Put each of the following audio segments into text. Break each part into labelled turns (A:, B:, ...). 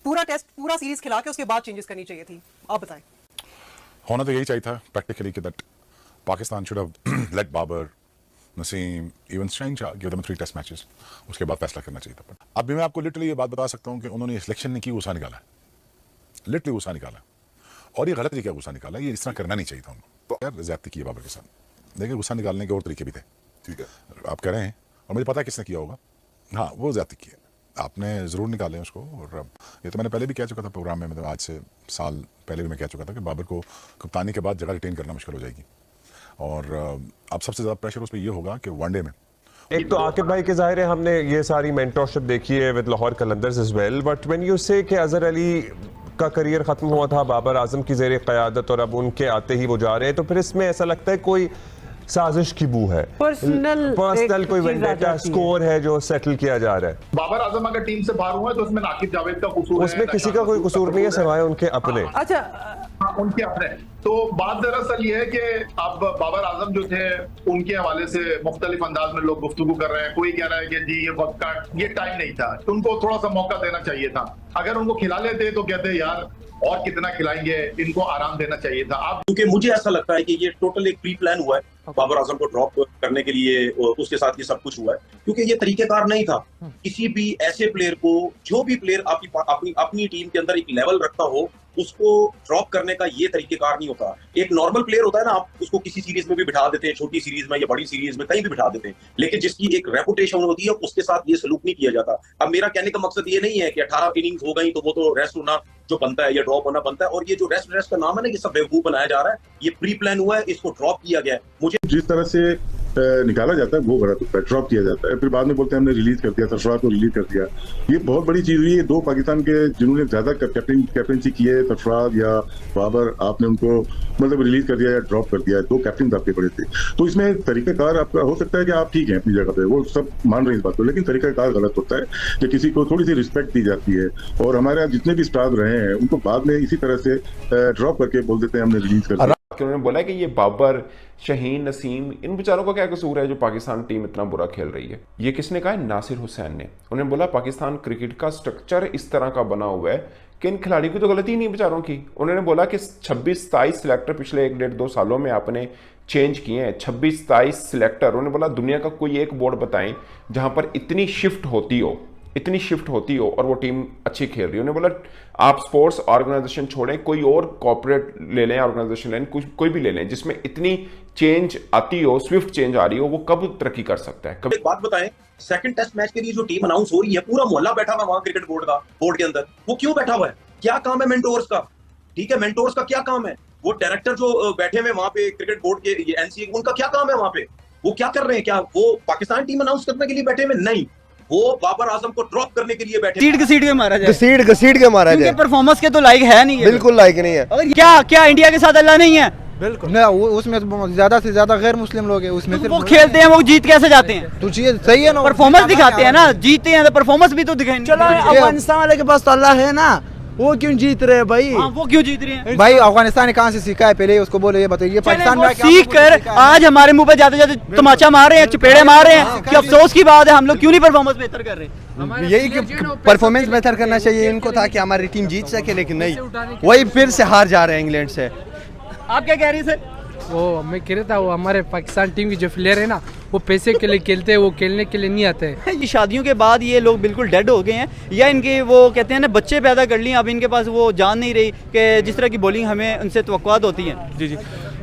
A: पूरा टेस्ट पूरा सीरीज खिला के उसके बाद चेंजेस करनी चाहिए थी। आप बताएं।
B: होना तो यही चाहिए था प्रैक्टिकली कि that Pakistan should have let Babar, Naseem, even Shaheen Shah give them 3 test matches, उसके बाद फैसला करना चाहिए था। अभी मैं आपको लिटरली ये बात बता सकता हूँ कि उन्होंने सिलेक्शन नहीं की, गुस्सा निकाला, लिटरली गुस्सा निकाला, और ये गलत तरीके का गुस्सा निकाला। ये इस तरह करना नहीं चाहिए था उनको। यार ज्यादती की है बाबर के साथ, लेकिन गुस्सा निकालने के और तरीके भी थे। ठीक है, आप कह रहे हैं और मुझे पता है किसने किया होगा। हाँ, वो ज्यादती की है, आपने ज़रूर निकाले उसको। और ये तो मैंने पहले भी कह चुका था प्रोग्राम में, मतलब आज से साल पहले भी मैं कह चुका था कि बाबर को कप्तानी के बाद जगह रिटेन करना मुश्किल हो जाएगी। और अब सबसे ज़्यादा प्रेशर उस पर ये होगा कि वनडे में
C: एक तो आकिब भाई के ज़ाहिर है हमने ये सारी मेंटरशिप देखी है with Lahore Qalandars as well, but when you say कि अजहर अली का करियर ख़त्म हुआ था बाबर आजम की ज़ेर क़यादत और अब उनके आते ही वो जा रहे हैं, तो फिर इसमें ऐसा लगता है कोई साजिश की बू है, पर्सनल कोई वेंडेटा स्कोर है जो सेटल किया जा रहा है।
D: बाबर आजम अगर टीम से बाहर हुआ है तो उसमें नाकिब जावेद का कसूर है,
C: उसमें किसी का कोई कसूर नहीं है सिवाय उनके अपने।
A: अच्छा,
D: हाँ, उनके अपने। तो बात दरअसल ये है कि अब बाबर आजम जो थे उनके हवाले से मुख्तलिफ अंदाज में लोग गुफ्तगू कर रहे हैं। कोई कह रहा है कि जी ये वक्त का ये टाइम नहीं था, तो उनको थोड़ा सा मौका देना चाहिए था। अगर उनको खिला लेते तो कहते यार और कितना खिलाएंगे, इनको आराम देना चाहिए था। आप
E: क्योंकि मुझे ऐसा लगता है कि ये टोटल एक प्री प्लान हुआ है बाबर आजम को ड्रॉप करने के लिए, उसके साथ ये सब कुछ हुआ है, क्योंकि ये तरीकेकार नहीं था। किसी भी ऐसे प्लेयर को, जो भी प्लेयर अपनी टीम के अंदर एक लेवल रखता हो, उसको ड्रॉप करने का ये तरीकेकार नहीं होता। एक नॉर्मल प्लेयर होता है ना, आप उसको किसी सीरीज में भी बिठा देते हैं, छोटी सीरीज में या बड़ी सीरीज में कहीं भी बिठा देते हैं, लेकिन जिसकी एक रेपुटेशन होती है उसके साथ ये सलूक नहीं किया जाता। अब मेरा कहने का मकसद ये नहीं है कि 18 इनिंग्स हो गई तो वो तो रेस्ट होना जो बनता है या ड्रॉप होना बनता है, और ये जो रेस्ट का नाम है ना, ये सब बेवकूफ बनाया जा रहा है। ये प्री प्लान हुआ है, इसको ड्रॉप किया गया है। मुझे
F: जिस तरह से निकाला जाता है वो गलत होता है, ड्रॉप किया जाता है, फिर बाद में बोलते हैं हमने रिलीज कर दिया, सरफराज को रिलीज कर दिया। ये बहुत बड़ी चीज हुई है। 2 पाकिस्तान के जिन्होंने ज्यादा कैप्टनसी की है, सरफराज या बाबर, आपने उनको मतलब रिलीज कर दिया या ड्रॉप कर दिया। 2 कैप्टन आपके बड़े थे, तो इसमें तरीकाकार आपका हो सकता है कि आप ठीक है अपनी जगह पे, वो सब मान रहे हैं इस बात को, लेकिन तरीकाकार गलत होता है कि किसी को थोड़ी सी रिस्पेक्ट दी जाती है। और हमारे यहाँ जितने भी स्टार रहे हैं उनको बाद में इसी तरह से ड्रॉप करके बोल देते हैं हमने रिलीज कर दिया।
G: उन्होंने बोला कि ये बाबर, शाहीन, नसीम, इन बेचारों का क्या कसूर है जो पाकिस्तान टीम इतना बुरा खेल रही है। ये किसने कहा है? नासिर हुसैन ने। उन्होंने बोला पाकिस्तान क्रिकेट का स्ट्रक्चर इस तरह का बना हुआ है कि इन खिलाड़ियों की तो गलती नहीं बेचारों की। उन्होंने बोला कि 26-27 सिलेक्टर पिछले 1-1.5-2 सालों में आपने चेंज किए हैं, 26-27 सिलेक्टर। उन्होंने बोला दुनिया का कोई एक बोर्ड बताएं जहां पर इतनी शिफ्ट होती हो और वो टीम अच्छी खेल रही है। उन्होंने बोला आप स्पोर्ट्स ऑर्गेनाइजेशन छोड़ें, कोई और कॉर्पोरेट ले लें, ऑर्गेनाइजेशन लें, कोई भी ले लें जिसमें इतनी चेंज आती हो, स्विफ्ट चेंज आ रही हो, वो कब तरक्की कर सकता है?
E: एक बात बताएं, सेकंड टेस्ट मैच के लिए जो टीम अनाउंस हो रही है, पूरा मोहल्ला बैठा हुआ वहां क्रिकेट बोर्ड के अंदर। वो क्यों बैठा हुआ है? क्या काम है मेंटोर्स का? ठीक है, मेंटोर्स का क्या काम है? वो डायरेक्टर जो बैठे हुए वहां पे क्रिकेट बोर्ड के, एनसीए, उनका क्या काम है वहां पे? वो क्या कर रहे हैं? क्या वो पाकिस्तान टीम अनाउंस करने के लिए बैठे हुए? नहीं, वो बाबर आजम को ड्रॉप करने के लिए बैठे।
H: घसीट के मारा जाए,
C: घसीट के मारा जाए।
H: परफॉर्मेंस के तो लायक है नहीं,
C: बिल्कुल लायक नहीं है।
H: और क्या इंडिया के साथ अल्लाह नहीं है?
C: बिल्कुल ना, उसमें तो ज्यादा से ज्यादा गैर मुस्लिम लोग हैं उसमें।
H: तो वो खेलते हैं, वो जीत कैसे जाते हैं?
C: तो चीज सही है ना,
H: परफॉर्मेंस दिखाते हैं ना, जीते हैं तो परफॉर्मेंस भी तो दिखाएंगे।
C: चलो अफगानिस्तान वाले के पास तो अल्लाह है ना, वो क्यों जीत रहे हैं भाई?
H: वो क्यों जीत रहे हैं
C: भाई? अफगानिस्तान ने कहाँ से सीखा है? पहले उसको बोले, ये बताइए पाकिस्तान में
H: सीख कर आज हमारे मुंह पे जाते जाते तमाचा मार रहे हैं, चपेड़े मार रहे हैं कि अफसोस की बात है हम लोग क्यों नहीं परफॉर्मेंस बेहतर कर रहे।
C: यही कि परफॉर्मेंस बेहतर करना चाहिए इनको ताकि हमारी टीम जीत सके, लेकिन नहीं, वही फिर से हार जा रहे हैं इंग्लैंड से।
H: आप क्या कह रही है सर?
I: वो मैं कह रहा था, वो हमारे पाकिस्तान टीम की जो प्लेयर है ना, वो पैसे के लिए खेलते हैं, वो खेलने के लिए नहीं आते हैं।
H: ये शादियों के बाद ये लोग बिल्कुल डेड हो गए हैं, या इनके वो कहते हैं ना बच्चे पैदा कर लिए, अब इनके पास वो जान नहीं रही कि जिस तरह की बॉलिंग हमें उनसे तवक्कुआत होती है।
J: जी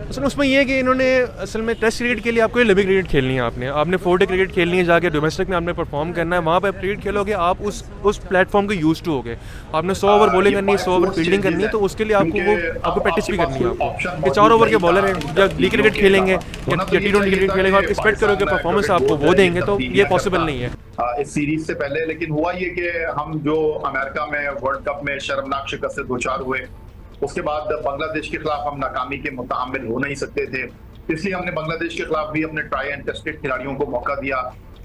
J: असल उसमें यह है कि इन्होंने असल में टेस्ट क्रिकेट के लिए आपको ये लंबी क्रिकेट खेलनी है, आपने 4 डे क्रिकेट खेलनी है, जाके डोमेस्टिक में आपने परफॉर्म करना है, वहाँ पे आप क्रिकेट खेलोगे, आप उस प्लेटफॉर्म को यूज टू हो गए। आपने 100 ओवर बॉलिंग करनी है, 100 ओवर फील्डिंग करनी है, तो उसके लिए आपको प्रैक्टिस भी करनी है। आपको ये 4 ओवर के बॉलर हैं, जब लीग क्रिकेट खेलेंगे या T20 क्रिकेट खेलेंगे, आप एक्सपेक्ट करोगे परफॉर्मेंस आपको वो देंगे, तो ये पॉसिबल नहीं है
D: इस सीरीज से पहले। लेकिन हुआ ये कि हम जो अमेरिका में वर्ल्ड कप में शर्मनाक शिकस्त से दो चार हुए, उसके बाद बांग्लादेश के खिलाफ हम नाकामी के मुतामिल हो नहीं सकते थे, इसलिए हमने बांग्लादेश के खिलाफ भी अपने ट्राई एंड टेस्टेड खिलाड़ियों को मौका दिया।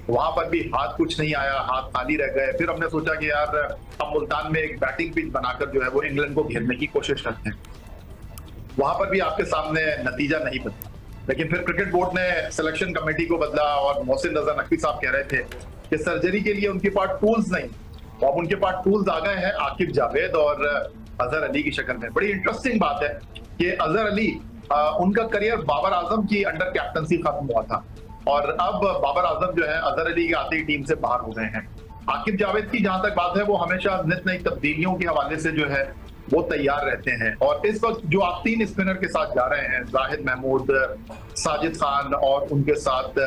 D: वहां पर भी हाथ कुछ नहीं आया, हाथ खाली रह गए। फिर हमने सोचा कि यार हम मुल्तान में एक बैटिंग पिच बनाकर जो है वो इंग्लैंड को घेरने की कोशिश करते हैं। वहां पर भी आपके सामने नतीजा नहीं बदला, लेकिन फिर क्रिकेट बोर्ड ने सिलेक्शन कमेटी को बदला और मोहसिन रजा नकवी साहब कह रहे थे कि सर्जरी के लिए उनके पास टूल्स नहीं, अब उनके पास टूल्स आ गए हैं आकिब जावेद और अजहर अली की शक्ल में। बड़ी इंटरेस्टिंग बात है कि अजहर अली उनका करियर बाबर आजम की अंडर कैप्टनसी खत्म हुआ था और अब बाबर आजम जो है अजहर अली के आते ही टीम से बाहर हो गए हैं। आकिब जावेद की जहां तक बात है वो हमेशा नित नई तब्दीलियों के हवाले से जो है वो तैयार रहते हैं और इस वक्त जो आप 3 स्पिनर के साथ जा रहे हैं, जाहिद महमूद, साजिद खान और उनके साथ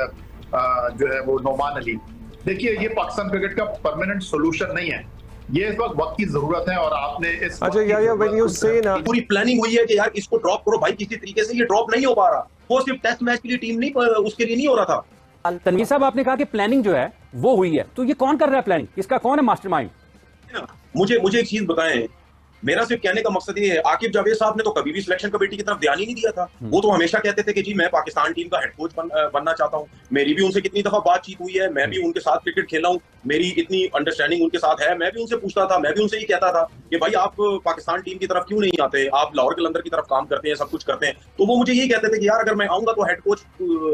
D: जो है वो नोमान अली, देखिए ये पाकिस्तान क्रिकेट का परमानेंट सोल्यूशन नहीं है, ये इस वक्त वक्त की जरूरत है और आपने इस
E: पूरी प्लानिंग हुई है कि यार इसको ड्रॉप करो भाई, किसी तरीके से ये ड्रॉप नहीं हो पा रहा। वो सिर्फ टेस्ट मैच के लिए टीम नहीं, उसके लिए नहीं हो रहा था।
K: तनवीर साहब आपने कहा कि प्लानिंग जो है वो हुई है, तो ये कौन कर रहा है प्लानिंग, इसका कौन है मास्टरमाइंड?
E: मुझे एक चीज बताएं, मेरा सिर्फ कहने का मकसद ये है, आकिब जावेद साहब ने तो कभी भी सिलेक्शन कमेटी की तरफ ध्यान ही नहीं दिया था। वो तो हमेशा कहते थे कि जी मैं पाकिस्तान टीम का हेड कोच बनना चाहता हूँ। मेरी भी उनसे कितनी दफा बातचीत हुई है, मैं भी उनके साथ क्रिकेट खेला हूँ, मेरी इतनी अंडरस्टैंडिंग उनके साथ है। मैं भी उनसे पूछता था, मैं भी उनसे ही कहता था कि भाई आप पाकिस्तान टीम की तरफ क्यों नहीं आते, आप लाहौर कलंदर की तरफ काम करते हैं, सब कुछ करते हैं। तो वो मुझे यही कहते थे कि यार अगर मैं आऊंगा तो हेड कोच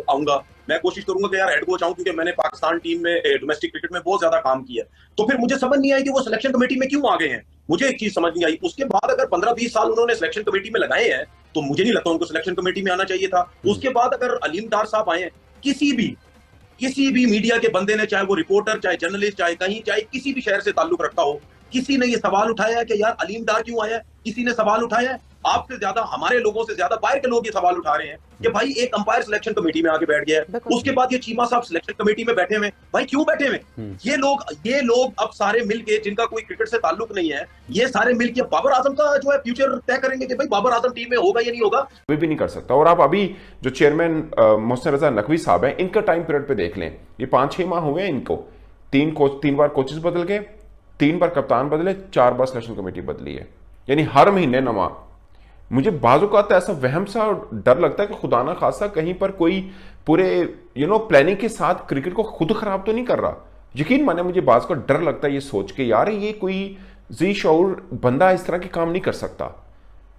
E: आऊंगा, मैं कोशिश करूंगा कि यार हेड कोच आऊं, क्योंकि मैंने पाकिस्तान टीम में डोमेस्टिक क्रिकेट में बहुत ज्यादा काम किया। तो फिर मुझे समझ नहीं आई कि वो सिलेक्शन कमेटी में क्यों आ गए हैं, मुझे एक चीज समझ नहीं आई। उसके बाद अगर 15-20 साल उन्होंने सिलेक्शन कमेटी में लगाए हैं तो मुझे नहीं लगता उनको सिलेक्शन कमेटी में आना चाहिए था। उसके बाद अगर अलीम डार साहब आए, किसी भी मीडिया के बंदे ने, चाहे वो रिपोर्टर, चाहे जर्नलिस्ट, चाहे किसी भी शहर से ताल्लुक रखता हो, किसी ने ये सवाल उठाया है कि यार अलीम डार क्यों आया? किसी ने सवाल उठाया है? आपसे ज्यादा, हमारे लोगों से ज्यादा बाहर के लोग ये सवाल उठा रहे हैं कि भाई एक अंपायर सिलेक्शन कमेटी में आके बैठ गया है, उसके बाद ये चीमा साहब सिलेक्शन कमेटी में बैठे हुए। भाई क्यों बैठे हुए? ये लोग अब सारे मिलके, जिनका कोई क्रिकेट से ताल्लुक नहीं है, ये सारे मिलके बाबर आजम का जो है फ्यूचर तय करेंगे कि भाई बाबर आजम टीम में होगा या नहीं होगा।
G: कोई भी नहीं कर सकता। और आप अभी जो चेयरमैन मोहसिन रजा नकवी साहब हैं, इनका टाइम पीरियड पे देख लें, ये 5-6 माह हुए हैं इनको, 3 बार कोचेस बदल गए, 3 बार कप्तान बदले, 4 बार सिलेक्शन कमेटी बदली है, यानी हर महीने नवा। मुझे बाजू का आता है ऐसा वहम सा डर लगता है कि खुदा ना खासा कहीं पर कोई पूरे प्लानिंग के साथ क्रिकेट को खुद खराब तो नहीं कर रहा। यकीन माने मुझे बाज का डर लगता है ये सोच के, यार ये कोई जी शऊर बंदा इस तरह के काम नहीं कर सकता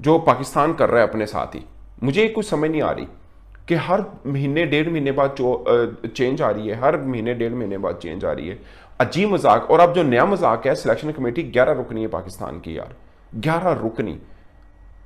G: जो पाकिस्तान कर रहा है अपने साथ ही। मुझे कुछ समझ नहीं आ रही कि हर महीने 1.5 महीने बाद चेंज आ रही है, हर महीने 1.5 महीने बाद चेंज आ रही है। अजीब मजाक। और अब जो नया मजाक है, सिलेक्शन कमेटी 11 रुकनी है पाकिस्तान की, यार 11 रुकनी,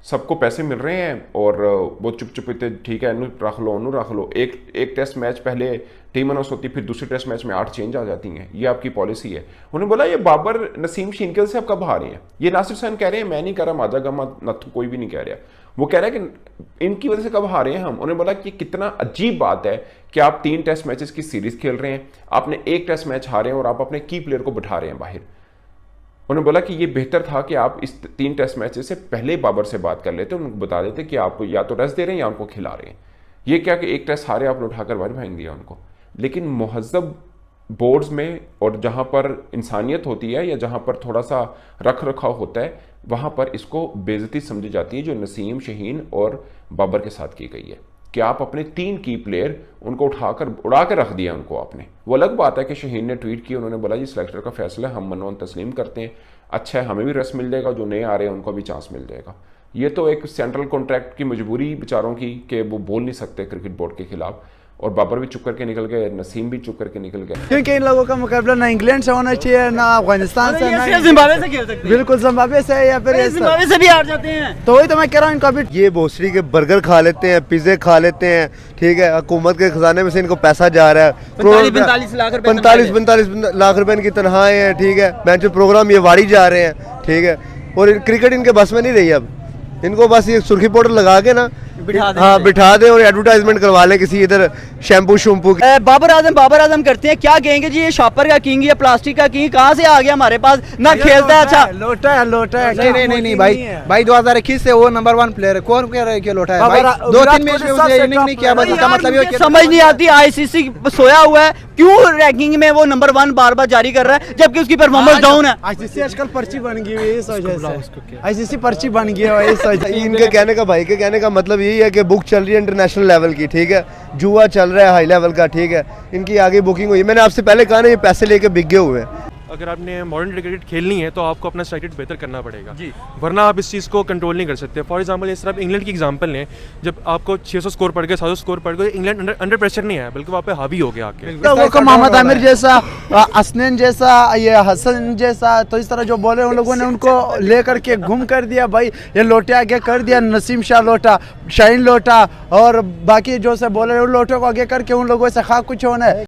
G: सबको पैसे मिल रहे हैं और वो चुप चुप इतने ठीक है इनू रख लो। एक टेस्ट मैच पहले टीम अनाउंस होती, फिर दूसरे टेस्ट मैच में 8 चेंज आ जाती हैं, ये आपकी पॉलिसी है। उन्होंने बोला ये बाबर नसीम शिनकल से आप कब हारे हैं? ये नासिर हुसैन कह रहे हैं, मैं नहीं कह रहा, माजा गमा नथु कोई भी नहीं कह रहा, वो कह रहा है कि इनकी वजह से कब हारे हैं हम। उन्होंने बोला कि कितना अजीब बात है कि आप 3 टेस्ट मैचेस की सीरीज खेल रहे हैं, आपने 1 टेस्ट मैच हारे हैं और आप अपने की प्लेयर को बिठा रहे हैं बाहर। उन्होंने बोला कि ये बेहतर था कि आप इस 3 टेस्ट मैचेस से पहले बाबर से बात कर लेते, उनको बता देते कि आप या तो रेस्ट दे रहे हैं या उनको खिला रहे हैं। ये क्या कि 1 टेस्ट हारे आपने उठाकर बाहर फेंक दिया उनको। लेकिन मुहज़्ज़ब बोर्ड्स में और जहाँ पर इंसानियत होती है या जहाँ पर थोड़ा सा रख रखाव होता है, वहाँ पर इसको बेइज्जती समझी जाती है, जो नसीम, शहीन और बाबर के साथ की गई है कि आप अपने 3 की प्लेयर उनको उड़ा के रख दिया उनको आपने। वो अलग बात है कि शहीन ने ट्वीट की, उन्होंने बोला जी सिलेक्टर का फैसला हम मनोन तस्लीम करते हैं, अच्छा है हमें भी रेस्ट मिल जाएगा, जो नए आ रहे हैं उनको भी चांस मिल जाएगा। ये तो एक सेंट्रल कॉन्ट्रैक्ट की मजबूरी बेचारों की कि वो बोल नहीं सकते क्रिकेट बोर्ड के खिलाफ, और बाबर भी चुप करके निकल गए, नसीम भी चुप करके निकल गए।
L: क्योंकि इन लोगों का मुकाबला ना इंग्लैंड से होना चाहिए, ना अफगानिस्तान से, ना
H: जिम्बाब्वे से खेल सकते हैं।
L: बिल्कुल जिम्बाब्वे से या फिर
H: जिम्बाब्वे से भी हार जाते हैं।
L: तो वही तो मैं कह रहा हूँ, इनको अभी ये भोसड़ी के बर्गर खा लेते हैं, पिज्जे खा लेते हैं, ठीक है, हुकूमत के खजाने में से इनको पैसा जा रहा है,
H: 45
L: लाख रुपए इनकी तनख्वाहें हैं, ठीक है, मैच प्रोग्राम ये वाड़ी जा रहे हैं, ठीक है, और क्रिकेट इनके बस में नहीं रही। अब इनको बस ये सुर्खी पाउडर लगा के ना बिठा दे और एडवर्टाइजमेंट करवा लें किसी इधर शैम्पू शूम्पू।
H: बाबर आजम करते हैं, क्या कहेंगे जी ये शॉपर का किंग या प्लास्टिक का किंग कहाँ से आ गया हमारे पास, ना खेलता है, अच्छा
L: लोटा है। नहीं भाई 2021 से वो नंबर 1 प्लेयर है। कौन कह रहा है कि लोटा है? 2-3 मैच में उसने इनिंग नहीं किया, बस इसका मतलब ये
H: समझ नहीं आती। आईसीसी सोया हुआ है, क्यों रैंकिंग में वो नंबर 1 बार बार जारी कर रहा है जबकि उसकी परफॉर्मेंस डाउन है।
L: आईसीसी आजकल पर्ची बन गई है इस वजह से, आईसीसी पर्ची बन गई है इस वजह से। इनके कहने का मतलब यही है कि बुक चल रही है इंटरनेशनल लेवल की, ठीक है, जुआ चल रहा है हाई लेवल का, ठीक है, इनकी आगे बुकिंग हुई। मैंने आपसे पहले कहा ना ये पैसे लेके बिक गए हुए हैं।
J: अगर आपने मॉडर्न क्रिकेट खेलनी है तो आपको अपना स्ट्राइक रेट बेहतर करना पड़ेगा वरना आप इस चीज़ को कंट्रोल नहीं कर सकते। फॉर एग्जांपल इस तरह आप इंग्लैंड की एग्जांपल लें, जब आपको 600 स्कोर पड़ गए 700 स्कोर पड़ गए, इंग्लैंड अंडर प्रेशर नहीं आया बल्कि वहाँ पे हावी हो गया आके।
M: वो मोहम्मद आमिर जैसा, असनैन जैसा, ये हसन जैसा, तो इस तरह जो बोले उन लोगों ने उनको लेकर के गुम कर दिया भाई। ये लोटे आगे कर दिया, नसीम शाह लोटा, शाहीन लोटा और बाकी जो से बोले उन लोटों को आगे करके उन लोगों से खा कुछ होना है।